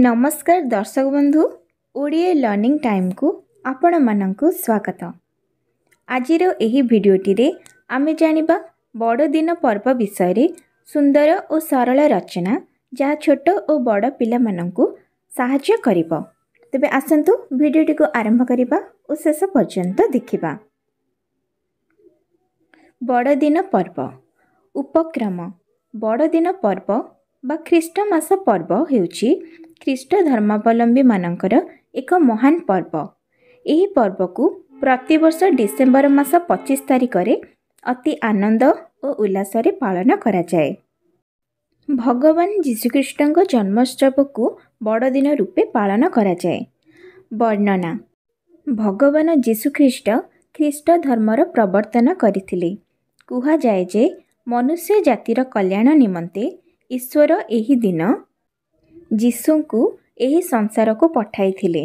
नमस्कार दर्शक बंधु ओडिया लर्निंग टाइम को आपण मानंकु स्वागत। आजिर एही भिडियोटी रे आमे जानिबा बड़ दिन पर्व विषय रे सुंदर और सरल रचना जहाँ छोट और बड़ पिला मानंकु सहाय्य करिबो। तेबे आसंतु भिडियोटी को आरंभ करिबा और शेष पर्यंत देखिबा। बड़ दिन पर्व उपक्रम। बड़ दिन पर्व बा ख्रीष्टमास पर्व हेउची ख्रीष्ट धर्मावलंबी मानकर एक महान पर्व। यही पर्व को प्रतिवर्ष डिसेम्बर मास 25 तारिख रे अति आनंद और उल्लास रे पालन करा जाए। भगवान जीशुख्रीष्ट जन्मोत्सव को बड़ दिन रूपे पालन करा जाए। वर्णना। भगवान जीशुख्रीष्ट ख्रीष्ट धर्मर प्रवर्तन करथिले। कुहा जाए जे मनुष्य जातिर कल्याण निमंते ईश्वर एही दिन जीशु को एही संसार को पठाई थिले।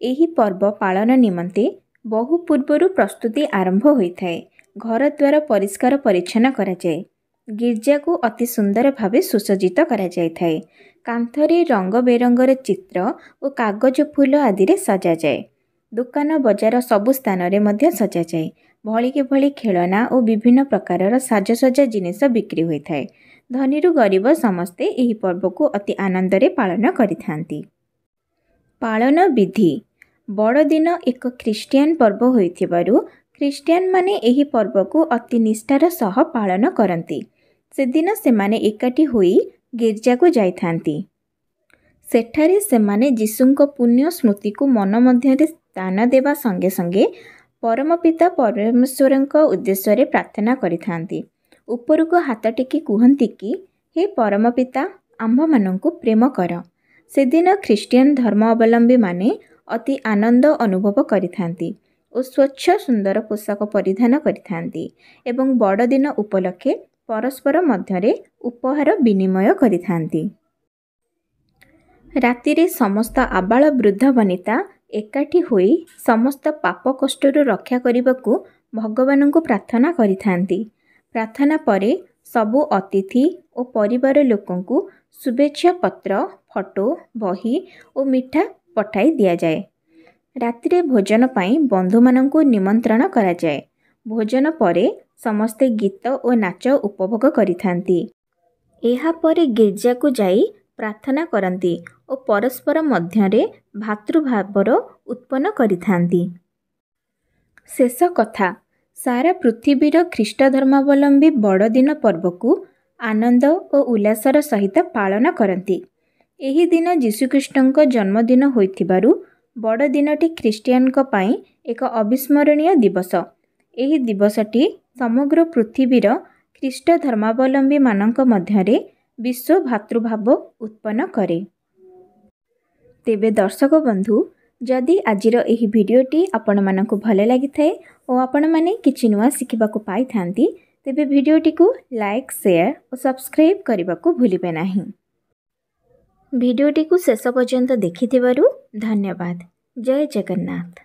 एही पर्व पालन निमंते बहु पूर्वरु प्रस्तुति आरंभ होइथाए। घर द्वार परिष्कार परिच्छन्न करा जाए। गिरजा को अति सुंदर भावे सुसज्जित करा जाए। कांथरे रंग बेरंगर चित्र और कागज फूल आदि रे सजा जाए। दुकान बजार सबु स्थान रे मध्य सजा जाए। भली के भली खेलना और विभिन्न प्रकारर साजसज्जा जिनिस बिक्री होइथाए। धनीरु गरीब समस्ते एही पर्व को अति आनंद रे पालन करिथांती। पालन विधि। बड़ दिन एक ख्रीष्टियान पर्व होइथिबारु ख्रीष्टियान माने एही पर्व को अति निष्ठार सह पालन करती। से दिन सेमाने एकाठी होई गिरजा को जाइथांती। सेठारे सेमाने जीशुंको पुण्य स्मृति को मन मध्य स्थान देवा संगे संगे परम पिता परमेश्वरंको उद्देश्य रे प्रार्थना करिथांती। ऊपर को हाथ टेकी कहती कि हे परम पिता आम्भ मानंकु प्रेम कर। से दिन ख्रीष्टियान धर्मावलंबी माने अति आनंद अनुभव करिथांती और स्वच्छ सुंदर पोशाक परिधान करिथांती एवं बड़ दिन उपलक्षे परस्पर मध्यरे उपहार विनिमय करिथांती। रातिरे समस्त आबाल वृद्ध वनिता एकाठी होई समस्त पाप कष्टरू रक्षा करने भगवान को प्रार्थना करिथांती। प्रार्थना परे सबु अतिथि और परिवार लोकों को शुभेच्छा पत्र फोटो बही और मिठा पठाई दिया जाए। रातिरे भोजन पाई बंधु मानंकु निमंत्रण करा जाए। भोजन परे समस्ते गीत और नाच उपभोग करिथांती। एहा परे गिरजा को जाई प्रार्थना करती और परस्पर मध्यरे भातृभावर उत्पन्न करिथांती। शेष कथा। सारा पृथ्वीर ख्रीष्ट धर्मावलंबी बड़ दिन पर्व को आनंद और उल्लासर सहित पालन करती। एही दिन जीशुख्रीष्टଙ୍କ जन्मदिन होइथिबारु बड़ दिनटी ख्रीष्टियानक पई एक अविस्मरणीय दिवस। एही दिवसटी समग्र पृथ्वीर ख्रीष्ट धर्मावलंबी मानक मध्यरे विश्व भातृभाव उत्पन्न करे। तेबे दर्शक बंधु जदि आजिर एही भिडियोटी आपण मानकु भले लागि थाए और आपण माने किछि नुआ सिखिबाकु पाई थांती तेबे भिडियोटी को लाइक शेयर और सब्सक्राइब करबाकु भूलिबे नाही। भिडियोटी को शेष पर्यंत देखिथिबारु धन्यवाद। जय जगन्नाथ।